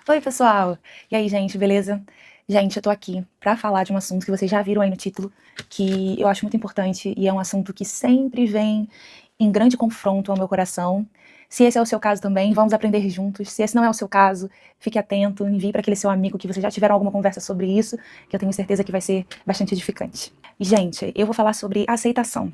Oi, pessoal! E aí, gente, beleza? Gente, eu tô aqui pra falar de um assunto que vocês já viram aí no título, que eu acho muito importante e é um assunto que sempre vem em grande confronto ao meu coração. Se esse é o seu caso também, vamos aprender juntos. Se esse não é o seu caso, fique atento, envie para aquele seu amigo que vocês já tiveram alguma conversa sobre isso, que eu tenho certeza que vai ser bastante edificante. E, gente, eu vou falar sobre aceitação.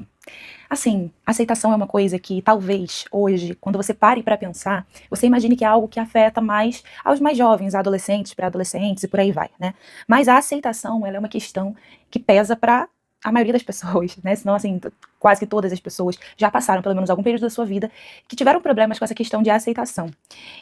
Assim, aceitação é uma coisa que talvez hoje, quando você pare para pensar, você imagine que é algo que afeta mais aos mais jovens, adolescentes, pré-adolescentes e por aí vai, né? Mas a aceitação, ela é uma questão que pesa para a maioria das pessoas, né? Senão, assim, quase que todas as pessoas já passaram, pelo menos algum período da sua vida, que tiveram problemas com essa questão de aceitação.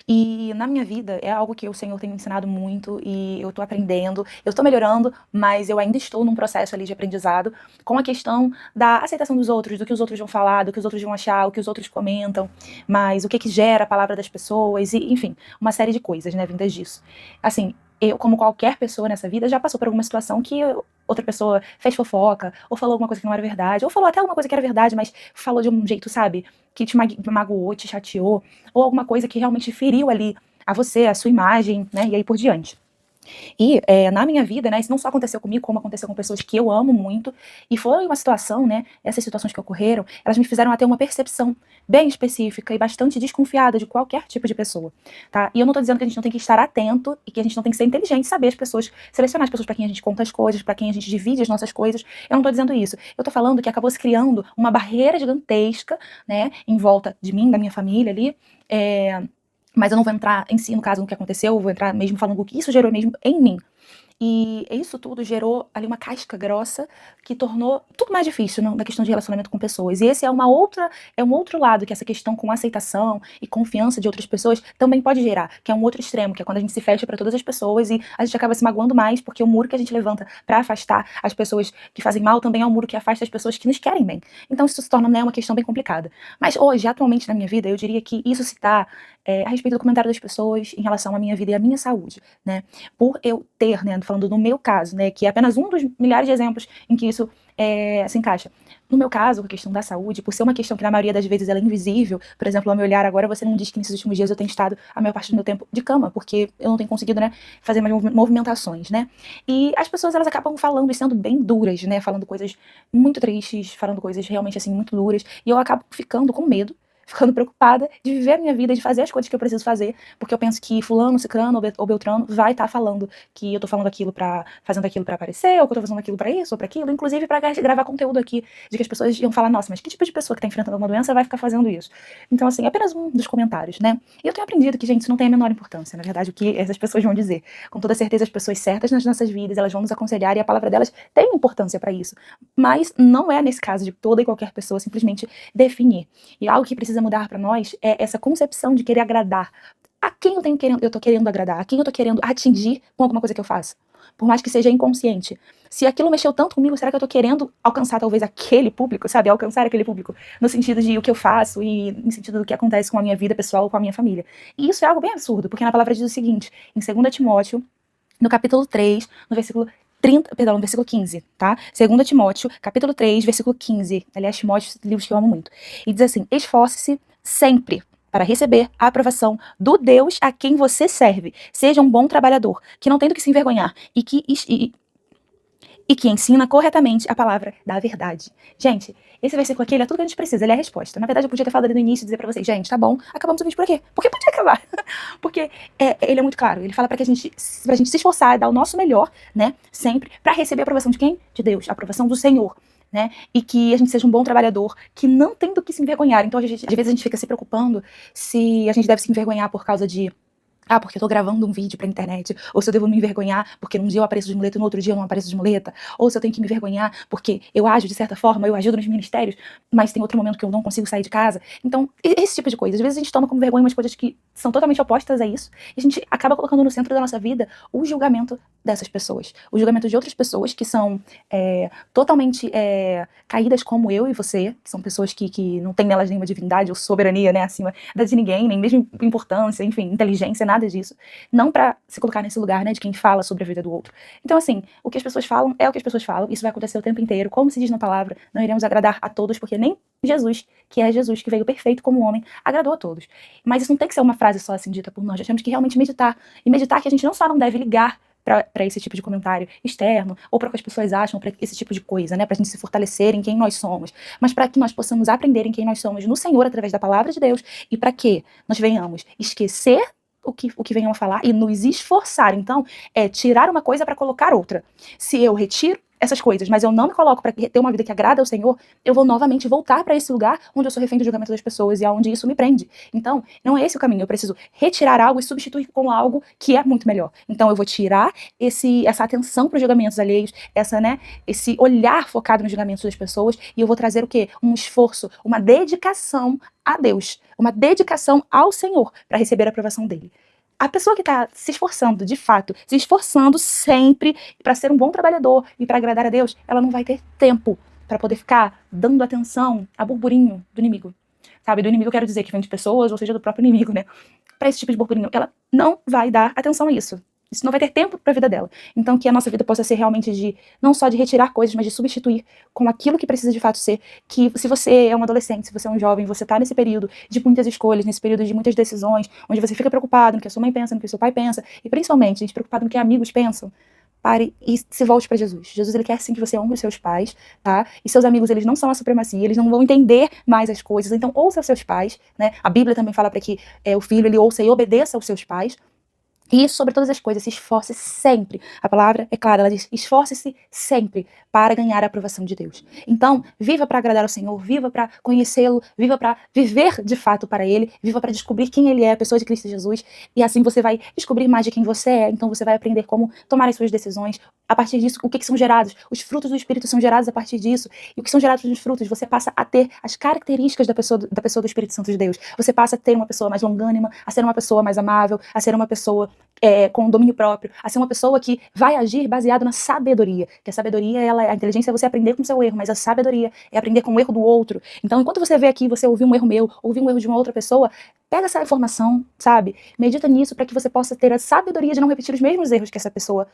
E na minha vida é algo que o Senhor tem me ensinado muito e eu tô aprendendo, eu tô melhorando, mas eu ainda estou num processo ali de aprendizado com a questão da aceitação dos outros, do que os outros vão falar, do que os outros vão achar, o que os outros comentam, mas o que que gera a palavra das pessoas e, enfim, uma série de coisas, né, vindas disso. Assim, eu, como qualquer pessoa nessa vida, já passou por alguma situação que outra pessoa fez fofoca, ou falou alguma coisa que não era verdade, ou falou até alguma coisa que era verdade, mas falou de um jeito, sabe, que te magoou, te chateou, ou alguma coisa que realmente feriu ali a você, a sua imagem, né, e aí por diante. E na minha vida, né, isso não só aconteceu comigo, como aconteceu com pessoas que eu amo muito, e foi uma situação, né, essas situações que ocorreram, elas me fizeram ter uma percepção bem específica e bastante desconfiada de qualquer tipo de pessoa, tá? E eu não tô dizendo que a gente não tem que estar atento e que a gente não tem que ser inteligente, saber as pessoas, selecionar as pessoas para quem a gente conta as coisas, para quem a gente divide as nossas coisas. Eu não tô dizendo isso. Eu tô falando que acabou se criando uma barreira gigantesca, né, em volta de mim, da minha família ali, mas eu não vou entrar em si, no caso, no que aconteceu, eu vou entrar mesmo falando o que isso gerou mesmo em mim. E isso tudo gerou ali uma casca grossa que tornou tudo mais difícil na questão de relacionamento com pessoas. E esse é um outro lado que essa questão com aceitação e confiança de outras pessoas também pode gerar, que é um outro extremo, que é quando a gente se fecha para todas as pessoas e a gente acaba se magoando mais, porque o muro que a gente levanta para afastar as pessoas que fazem mal também é um muro que afasta as pessoas que nos querem bem. Então isso se torna, né, uma questão bem complicada. Mas hoje, atualmente na minha vida, eu diria que isso se dá a respeito do comentário das pessoas em relação à minha vida e à minha saúde, né? Por eu ter, né, falando no meu caso, né, que é apenas um dos milhares de exemplos em que isso se encaixa. No meu caso, a questão da saúde, por ser uma questão que na maioria das vezes ela é invisível, por exemplo, ao me olhar agora, você não diz que nesses últimos dias eu tenho estado a maior parte do meu tempo de cama, porque eu não tenho conseguido, né, fazer mais movimentações, né? E as pessoas, elas acabam falando e sendo bem duras, né, falando coisas muito tristes, falando coisas realmente, assim, muito duras, e eu acabo ficando com medo, ficando preocupada de viver a minha vida, de fazer as coisas que eu preciso fazer, porque eu penso que fulano, cicrano ou beltrano vai estar falando que eu tô falando aquilo fazendo aquilo pra aparecer, ou que eu tô fazendo aquilo pra isso ou pra aquilo, inclusive pra gravar conteúdo aqui, de que as pessoas iam falar, nossa, mas que tipo de pessoa que tá enfrentando alguma doença vai ficar fazendo isso? Então, assim, é apenas um dos comentários, né? E eu tenho aprendido que, gente, isso não tem a menor importância, na verdade, o que essas pessoas vão dizer. Com toda certeza, as pessoas certas nas nossas vidas, elas vão nos aconselhar e a palavra delas tem importância pra isso. Mas não é nesse caso de toda e qualquer pessoa simplesmente definir. E algo que precisa mudar para nós é essa concepção de querer agradar. A quem eu tô querendo agradar? A quem eu tô querendo atingir com alguma coisa que eu faço? Por mais que seja inconsciente. Se aquilo mexeu tanto comigo, será que eu tô querendo alcançar talvez aquele público, sabe? Alcançar aquele público. No sentido de o que eu faço e no sentido do que acontece com a minha vida pessoal ou com a minha família. E isso é algo bem absurdo, porque na palavra diz o seguinte, em 2 Timóteo, no capítulo 3, no versículo 30, perdão, no versículo 15, tá? 2 Timóteo, capítulo 3, versículo 15. Aliás, Timóteo, livros que eu amo muito. E diz assim: esforce-se sempre para receber a aprovação do Deus a quem você serve. Seja um bom trabalhador, que não tem do que se envergonhar e que ensina corretamente a palavra da verdade. Gente, esse versículo aqui, ele é tudo que a gente precisa, ele é a resposta. Na verdade, eu podia ter falado ali no início e dizer pra vocês, gente, tá bom, acabamos o vídeo por aqui. Por que podia acabar? Porque ele é muito claro, ele fala pra gente se esforçar e dar o nosso melhor, né, sempre, pra receber a aprovação de quem? De Deus, a aprovação do Senhor. Né? E que a gente seja um bom trabalhador, que não tem do que se envergonhar. Então, às vezes a gente fica se preocupando se a gente deve se envergonhar por causa de porque eu tô gravando um vídeo pra internet, ou se eu devo me envergonhar porque num dia eu apareço de muleta e no outro dia eu não apareço de muleta, ou se eu tenho que me envergonhar porque eu ajo de certa forma, eu ajudo nos ministérios, mas tem outro momento que eu não consigo sair de casa. Então, esse tipo de coisa. Às vezes a gente toma como vergonha umas coisas que são totalmente opostas a isso, e a gente acaba colocando no centro da nossa vida o julgamento dessas pessoas. O julgamento de outras pessoas que são totalmente caídas como eu e você, que são pessoas que não têm nelas nenhuma divindade ou soberania, né, acima de ninguém, nem mesmo importância, enfim, inteligência, nada nada disso, não pra se colocar nesse lugar, né, de quem fala sobre a vida do outro. Então, assim, o que as pessoas falam é o que as pessoas falam, isso vai acontecer o tempo inteiro, como se diz na palavra, não iremos agradar a todos, porque nem Jesus, que é Jesus, que veio perfeito como homem, agradou a todos. Mas isso não tem que ser uma frase só assim dita por nós, nós temos que realmente meditar, e meditar que a gente não só não deve ligar para esse tipo de comentário externo, ou para o que as pessoas acham, para esse tipo de coisa, né, pra gente se fortalecer em quem nós somos, mas para que nós possamos aprender em quem nós somos no Senhor, através da palavra de Deus, e para que nós venhamos esquecer o que venham a falar e nos esforçar. Então, é tirar uma coisa para colocar outra. Se eu retiro essas coisas, mas eu não me coloco para ter uma vida que agrada ao Senhor, eu vou novamente voltar para esse lugar onde eu sou refém do julgamento das pessoas e aonde isso me prende. Então, não é esse o caminho. Eu preciso retirar algo e substituir com algo que é muito melhor. Então, eu vou tirar essa atenção para os julgamentos alheios, esse olhar focado nos julgamentos das pessoas, e eu vou trazer o quê? Um esforço, uma dedicação a Deus, uma dedicação ao Senhor para receber a aprovação dele. A pessoa que está se esforçando, de fato, se esforçando sempre para ser um bom trabalhador e para agradar a Deus, ela não vai ter tempo para poder ficar dando atenção a burburinho do inimigo. Sabe, do inimigo eu quero dizer que vem de pessoas, ou seja, do próprio inimigo, né? Para esse tipo de burburinho, ela não vai dar atenção a isso. Isso não vai ter tempo para a vida dela. Então, que a nossa vida possa ser realmente não só de retirar coisas, mas de substituir com aquilo que precisa de fato ser. Que se você é um adolescente, se você é um jovem, você tá nesse período de muitas escolhas, nesse período de muitas decisões, onde você fica preocupado no que a sua mãe pensa, no que o seu pai pensa, e principalmente, gente, preocupado no que amigos pensam, pare e se volte para Jesus. Jesus, ele quer sim que você honre os seus pais, tá? E seus amigos, eles não são a supremacia, eles não vão entender mais as coisas, então ouça os seus pais, né? A Bíblia também fala para que o filho, ele ouça e obedeça aos seus pais. E, sobre todas as coisas, se esforce sempre. A palavra é clara, ela diz, esforce-se sempre para ganhar a aprovação de Deus. Então, viva para agradar ao Senhor, viva para conhecê-lo, viva para viver de fato para Ele, viva para descobrir quem Ele é, a pessoa de Cristo Jesus, e assim você vai descobrir mais de quem você é, então você vai aprender como tomar as suas decisões. A partir disso, o que são gerados? Os frutos do Espírito são gerados a partir disso. E o que são gerados nos frutos? Você passa a ter as características da pessoa do Espírito Santo de Deus. Você passa a ter uma pessoa mais longânima, a ser uma pessoa mais amável, a ser uma pessoa com domínio próprio, a ser uma pessoa que vai agir baseado na sabedoria. Que a sabedoria, a inteligência é você aprender com o seu erro, mas a sabedoria é aprender com o erro do outro. Então, enquanto você vê aqui, você ouviu um erro meu, ouviu um erro de uma outra pessoa, pega essa informação, sabe? Medita nisso para que você possa ter a sabedoria de não repetir os mesmos erros que essa pessoa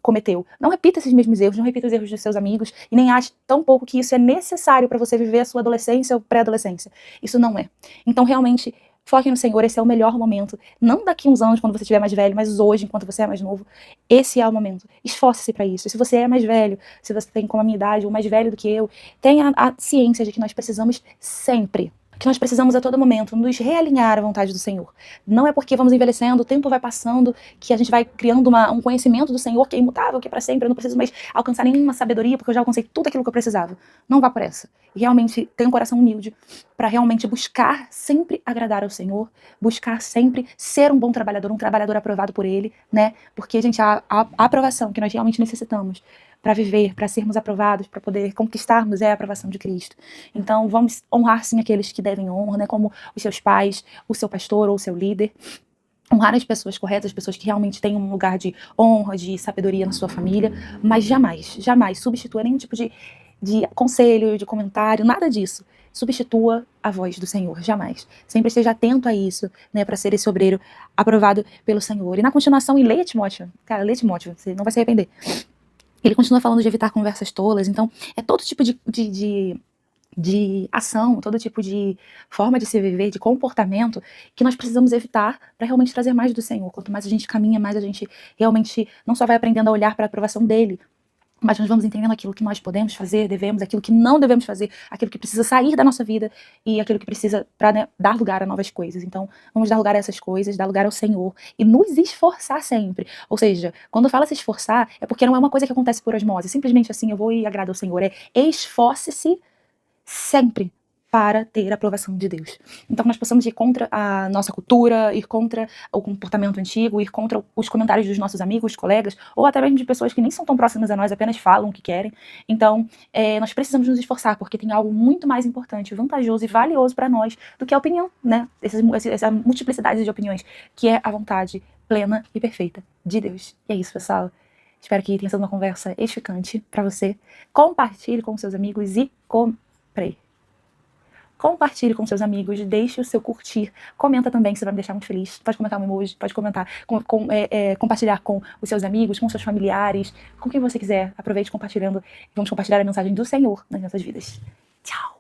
cometeu. Não repita esses mesmos erros, não repita os erros dos seus amigos e nem ache tão pouco que isso é necessário para você viver a sua adolescência ou pré-adolescência. Isso não é. Então, realmente, foque no Senhor, esse é o melhor momento. Não daqui uns anos, quando você estiver mais velho, mas hoje, enquanto você é mais novo. Esse é o momento. Esforce-se para isso. Se você é mais velho, se você tem como a minha idade, ou mais velho do que eu, tenha a ciência de que nós precisamos sempre, que nós precisamos a todo momento nos realinhar à vontade do Senhor. Não é porque vamos envelhecendo, o tempo vai passando, que a gente vai criando um conhecimento do Senhor que é imutável, que é para sempre, eu não preciso mais alcançar nenhuma sabedoria, porque eu já alcancei tudo aquilo que eu precisava. Não vá por essa. E realmente tenha um coração humilde para realmente buscar sempre agradar ao Senhor, buscar sempre ser um bom trabalhador, um trabalhador aprovado por Ele, né? Porque, gente, a aprovação que nós realmente necessitamos para viver, para sermos aprovados, para poder conquistarmos é a aprovação de Cristo. Então, vamos honrar sim aqueles que devem honra, né, como os seus pais, o seu pastor ou o seu líder. Honrar as pessoas corretas, as pessoas que realmente têm um lugar de honra, de sabedoria na sua família, mas jamais, jamais substitua nenhum tipo de conselho, de comentário, nada disso. Substitua a voz do Senhor, jamais. Sempre esteja atento a isso, né, para ser esse obreiro aprovado pelo Senhor. E na continuação, e leia Timóteo, cara, leia Timóteo, você não vai se arrepender. Ele continua falando de evitar conversas tolas, então é todo tipo de ação, todo tipo de forma de se viver, de comportamento que nós precisamos evitar para realmente trazer mais do Senhor. Quanto mais a gente caminha, mais a gente realmente não só vai aprendendo a olhar para a aprovação dele, mas nós vamos entendendo aquilo que nós podemos fazer, devemos, aquilo que não devemos fazer, aquilo que precisa sair da nossa vida e aquilo que precisa para, né, dar lugar a novas coisas. Então, vamos dar lugar a essas coisas, dar lugar ao Senhor e nos esforçar sempre. Ou seja, quando fala se esforçar, é porque não é uma coisa que acontece por osmose, simplesmente assim, eu vou e agrado ao Senhor. É esforce-se sempre para ter a aprovação de Deus. Então nós possamos ir contra a nossa cultura, ir contra o comportamento antigo, ir contra os comentários dos nossos amigos, colegas, ou até mesmo de pessoas que nem são tão próximas a nós, apenas falam o que querem. Então nós precisamos nos esforçar, porque tem algo muito mais importante, vantajoso e valioso para nós do que a opinião, né? Essa multiplicidade de opiniões, que é a vontade plena e perfeita de Deus. E é isso, pessoal. Espero que tenha sido uma conversa edificante para você. Compartilhe com seus amigos e compre. compartilhe com seus amigos, deixe o seu curtir, comenta também, que você vai me deixar muito feliz. Pode comentar um emoji, pode comentar, compartilhar com os seus amigos, com seus familiares, com quem você quiser. Aproveite compartilhando. Vamos compartilhar a mensagem do Senhor nas nossas vidas. Tchau!